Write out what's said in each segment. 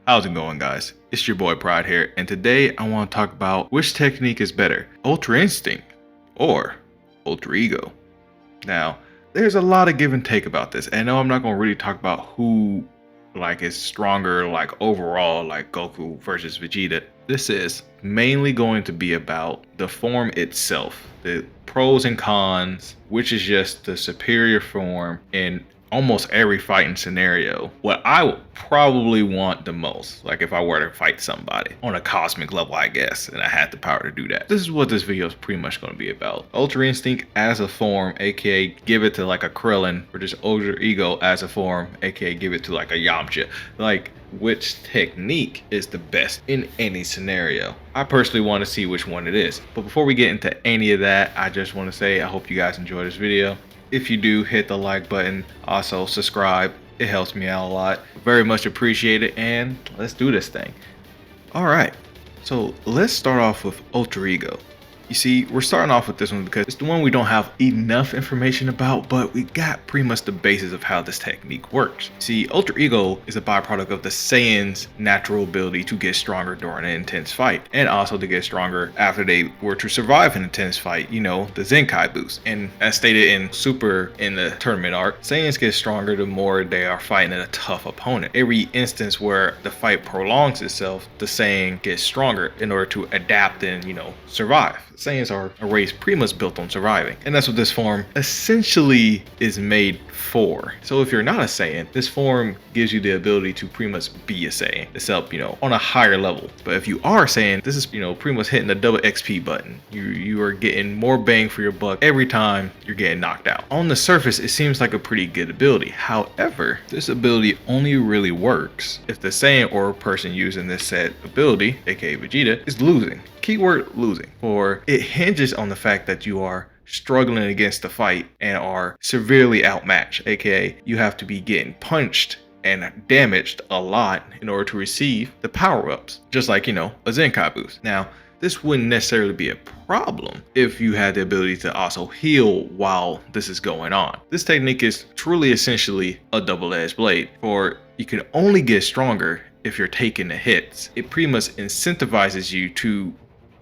How's it going, guys? It's your boy Pride here, and today I want to talk about which technique is better, Ultra Instinct or Ultra Ego. Now, there's a lot of give and take about this, and no, I'm not going to really talk about who is stronger overall, like Goku versus Vegeta. This is mainly going to be about the form itself, the pros and cons, which is just the superior form in almost every fighting scenario. What I would probably want the most, like if I were to fight somebody on a cosmic level, I guess, and I had the power to do that. This is what this video is pretty much going to be about. Ultra Instinct as a form, aka give it to like a Krillin, or just Ultra Ego as a form, aka give it to like a Yamcha. Like, which technique is the best in any scenario? I personally want to see which one it is. But before we get into any of that, I just want to say I hope you guys enjoy this video. If you do, hit the like button, also subscribe. It helps me out a lot. Very much appreciated, and let's do this thing. Alright, so let's start off with Ultra Ego. You see, we're starting off with this one because it's the one we don't have enough information about, but we got pretty much the basis of how this technique works. See, Ultra Ego is a byproduct of the Saiyan's natural ability to get stronger during an intense fight, and also to get stronger after they were to survive an intense fight, you know, the Zenkai boost. And as stated in Super in the tournament arc, Saiyans get stronger the more they are fighting a tough opponent. Every instance where the fight prolongs itself, the Saiyan gets stronger in order to adapt and, you know, survive. Saiyans are a race pretty much built on surviving, and that's what this form essentially is made for. So if you're not a Saiyan, this form gives you the ability to pretty much be a Saiyan, except, you know, on a higher level. But if you are a Saiyan, this is, you know, pretty much hitting the double XP button. You are getting more bang for your buck every time you're getting knocked out. On the surface, it seems like a pretty good ability. However, this ability only really works if the Saiyan or person using this said ability, aka Vegeta, is losing. Keyword losing, for it hinges on the fact that you are struggling against the fight and are severely outmatched, aka you have to be getting punched and damaged a lot in order to receive the power-ups, just like, you know, a Zenkai boost. Now, this wouldn't necessarily be a problem if you had the ability to also heal while this is going on. This technique is truly essentially a double-edged blade, for you can only get stronger if you're taking the hits. It pretty much incentivizes you to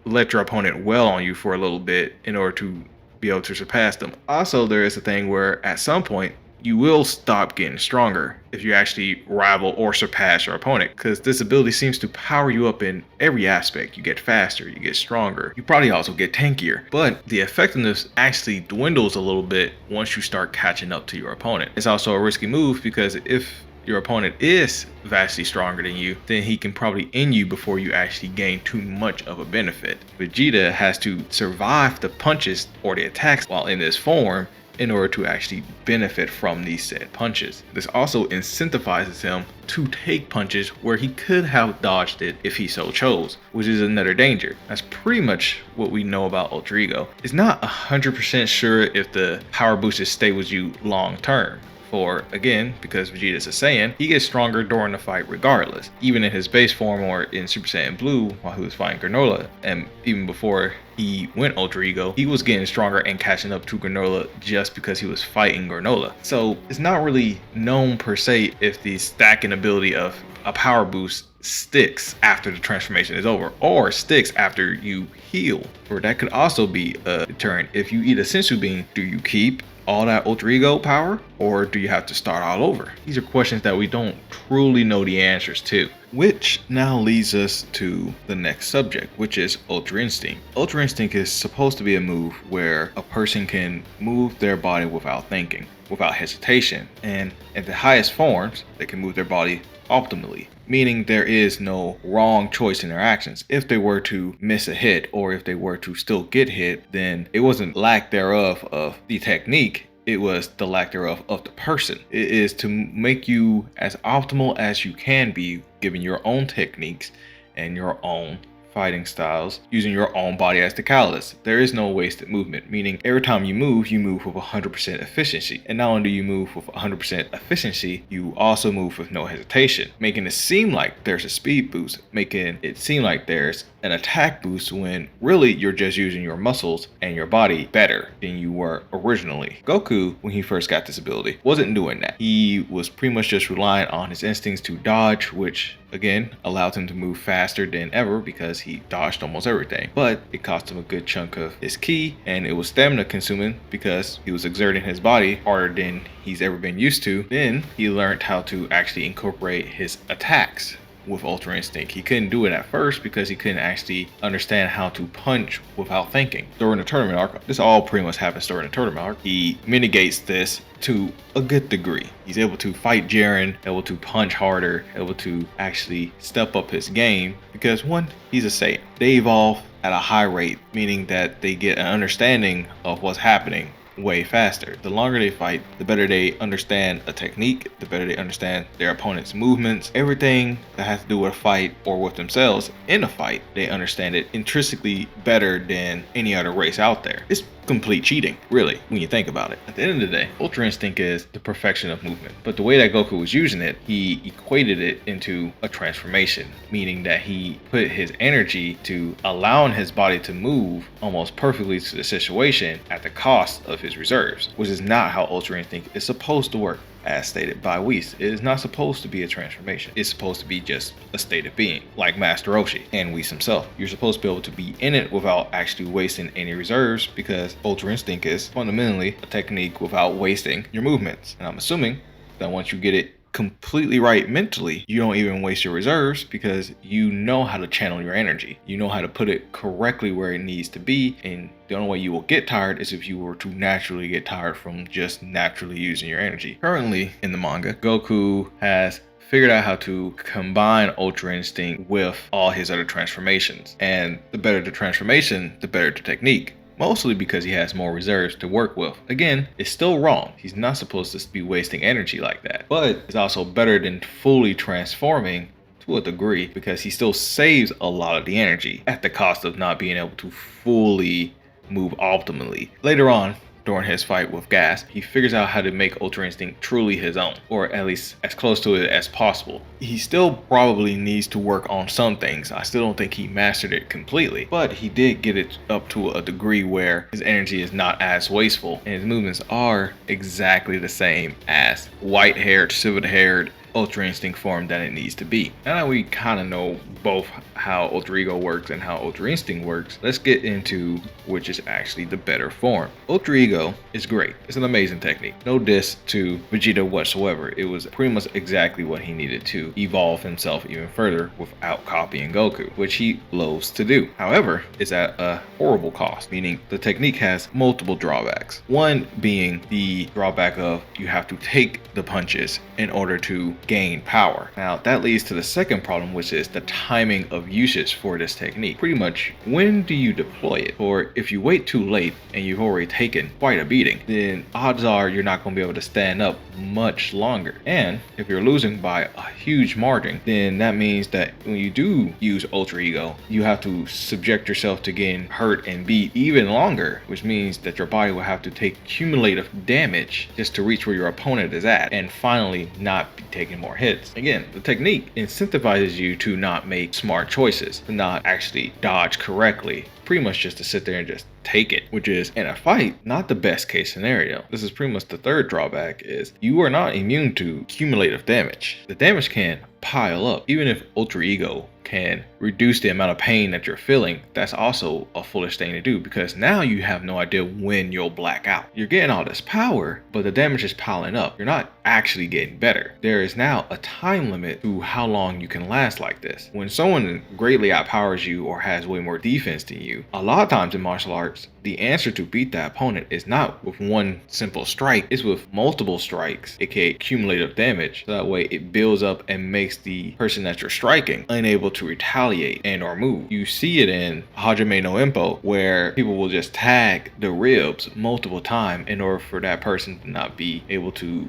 let your opponent well on you for a little bit in order to be able to surpass them. Also, there is a thing where at some point you will stop getting stronger if you actually rival or surpass your opponent, because this ability seems to power you up in every aspect. You get faster, you get stronger, you probably also get tankier, but the effectiveness actually dwindles a little bit once you start catching up to your opponent. It's also a risky move because if your opponent is vastly stronger than you, then he can probably end you before you actually gain too much of a benefit. Vegeta has to survive the punches or the attacks while in this form in order to actually benefit from these said punches. This also incentivizes him to take punches where he could have dodged it if he so chose, which is another danger. That's pretty much what we know about Ultra Ego. It's not 100% sure if the power boosters stay with you long term. For again, because Vegeta is a Saiyan, he gets stronger during the fight regardless. Even in his base form or in Super Saiyan Blue while he was fighting Granola, and even before he went Ultra Ego, he was getting stronger and catching up to Granola just because he was fighting Granola. So it's not really known per se if the stacking ability of a power boost sticks after the transformation is over, or sticks after you heal. Or that could also be a deterrent. If you eat a sensu bean, do you keep all that Ultra Ego power, or do you have to start all over? These are questions that we don't truly know the answers to, which now leads us to the next subject, which is Ultra Instinct. Ultra Instinct is supposed to be a move where a person can move their body without thinking, without hesitation, and at the highest forms, they can move their body optimally, meaning there is no wrong choice in their actions. If they were to miss a hit, or if they were to still get hit, then it wasn't lack thereof of the technique, it was the lack thereof of the person. It is to make you as optimal as you can be given your own techniques and your own fighting styles using your own body as the catalyst. There is no wasted movement, meaning every time you move with 100% efficiency. And not only do you move with 100% efficiency, you also move with no hesitation, making it seem like there's a speed boost, making it seem like there's an attack boost when really you're just using your muscles and your body better than you were originally. Goku, when he first got this ability, wasn't doing that. He was pretty much just relying on his instincts to dodge, which again allowed him to move faster than ever because he dodged almost everything. But it cost him a good chunk of his ki, and it was stamina consuming because he was exerting his body harder than he's ever been used to. Then he learned how to actually incorporate his attacks with Ultra Instinct. He couldn't do it at first because he couldn't actually understand how to punch without thinking. During the tournament arc, this all pretty much happens during the tournament arc, he mitigates this to a good degree. He's able to fight Jiren, able to punch harder, able to actually step up his game because one, he's a Saiyan. They evolve at a high rate, meaning that they get an understanding of what's happening way faster. The longer they fight, the better they understand a technique, the better they understand their opponent's movements. Everything that has to do with a fight or with themselves in a fight, they understand it intrinsically better than any other race out there. It's complete cheating, really, when you think about it. At the end of the day, Ultra Instinct is the perfection of movement. But the way that Goku was using it, he equated it into a transformation, meaning that he put his energy to allowing his body to move almost perfectly to the situation at the cost of his reserves, which is not how Ultra Instinct is supposed to work. As stated by Whis, it is not supposed to be a transformation. It's supposed to be just a state of being, like Master Roshi and Whis himself. You're supposed to be able to be in it without actually wasting any reserves, because Ultra Instinct is fundamentally a technique without wasting your movements. And I'm assuming that once you get it completely right mentally, you don't even waste your reserves because you know how to channel your energy. You know how to put it correctly where it needs to be, and the only way you will get tired is if you were to naturally get tired from just naturally using your energy. Currently in the manga, Goku has figured out how to combine Ultra Instinct with all his other transformations, and the better the transformation, the better the technique. Mostly because he has more reserves to work with. Again, it's still wrong. He's not supposed to be wasting energy like that. But it's also better than fully transforming to a degree because he still saves a lot of the energy at the cost of not being able to fully move optimally. Later on, during his fight with Gas, he figures out how to make Ultra Instinct truly his own, or at least as close to it as possible. He still probably needs to work on some things. I still don't think he mastered it completely, but he did get it up to a degree where his energy is not as wasteful and his movements are exactly the same as white-haired, silver-haired Ultra Instinct form that it needs to be. Now that we kind of know both how Ultra Ego works and how Ultra Instinct works, let's get into which is actually the better form. Ultra Ego is great. It's an amazing technique. No diss to Vegeta whatsoever. It was pretty much exactly what he needed to evolve himself even further without copying Goku, which he loathes to do. However, it's at a horrible cost, meaning the technique has multiple drawbacks. One being the drawback of you have to take the punches in order to gain power. Now that leads to the second problem, which is the timing of usage for this technique. Pretty much, when do you deploy it? Or if you wait too late and you've already taken quite a beating, then odds are you're not going to be able to stand up much longer. And if you're losing by a huge margin, then that means that when you do use Ultra Ego, you have to subject yourself to getting hurt and beat even longer, which means that your body will have to take cumulative damage just to reach where your opponent is at and finally not be taking more hits. Again, the technique incentivizes you to not make smart choices, to not actually dodge correctly, pretty much just to sit there and just take it, which is in a fight not the best case scenario. This is pretty much the third drawback, is you are not immune to cumulative damage. The damage can pile up. Even if Ultra Ego can reduce the amount of pain that you're feeling, that's also a foolish thing to do, because now you have no idea when you'll black out. You're getting all this power, but the damage is piling up. You're not actually getting better. There is now a time limit to how long you can last like this. When someone greatly outpowers you or has way more defense than you, a lot of times in martial arts, the answer to beat that opponent is not with one simple strike, it's with multiple strikes, aka cumulative damage. So that way it builds up and makes the person that you're striking unable to retaliate and or move. You see it in Hajime no Ippo, where people will just tag the ribs multiple times in order for that person to not be able to,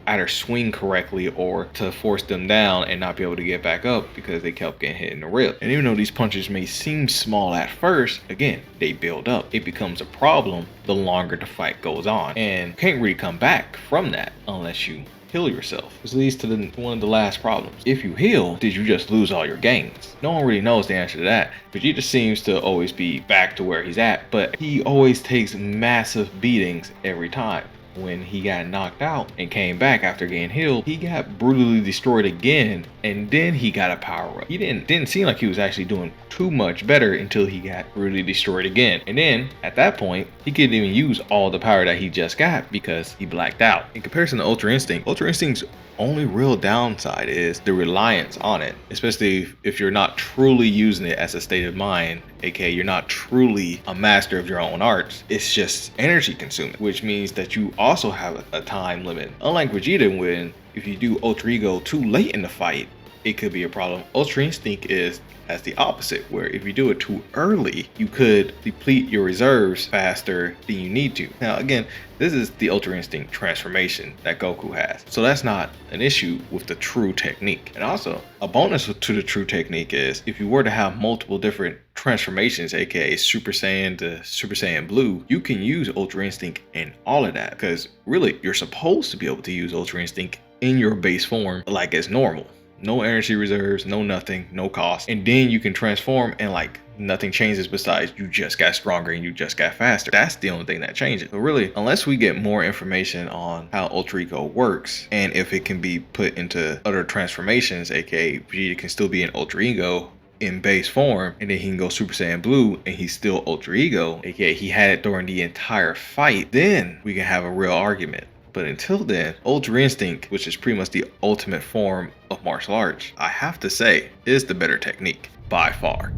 either swing correctly or to force them down and not be able to get back up because they kept getting hit in the rib. And even though these punches may seem small at first, again, they build up. It becomes a problem the longer the fight goes on, and can't really come back from that unless you heal yourself. This leads to one of the last problems. If you heal, did you just lose all your gains? No one really knows the answer to that. Vegeta seems to always be back to where he's at, but he always takes massive beatings every time. When he got knocked out and came back after getting healed, he got brutally destroyed again, and then he got a power up. He didn't seem like he was actually doing too much better until he got brutally destroyed again. And then at that point, he couldn't even use all the power that he just got because he blacked out. In comparison to Ultra Instinct's only real downside is the reliance on it, especially if you're not truly using it as a state of mind, aka you're not truly a master of your own arts. It's just energy consuming, which means that you also have a time limit. Unlike Vegeta, when if you do Ultra Ego too late in the fight, it could be a problem. Ultra Instinct is as the opposite, where if you do it too early, you could deplete your reserves faster than you need to. Now again, this is the Ultra Instinct transformation that Goku has, so that's not an issue with the true technique. And also, a bonus to the true technique is if you were to have multiple different transformations, aka Super Saiyan to Super Saiyan Blue, you can use Ultra Instinct in all of that, because really you're supposed to be able to use Ultra Instinct in your base form like it's normal. No energy reserves, no nothing, no cost. And then you can transform and like nothing changes besides you just got stronger and you just got faster. That's the only thing that changes. So really, unless we get more information on how Ultra Ego works and if it can be put into other transformations, aka Vegeta can still be in Ultra Ego in base form, and then he can go Super Saiyan Blue and he's still Ultra Ego, aka he had it during the entire fight, then we can have a real argument. But until then, Ultra Instinct, which is pretty much the ultimate form of martial arts, I have to say, is the better technique by far.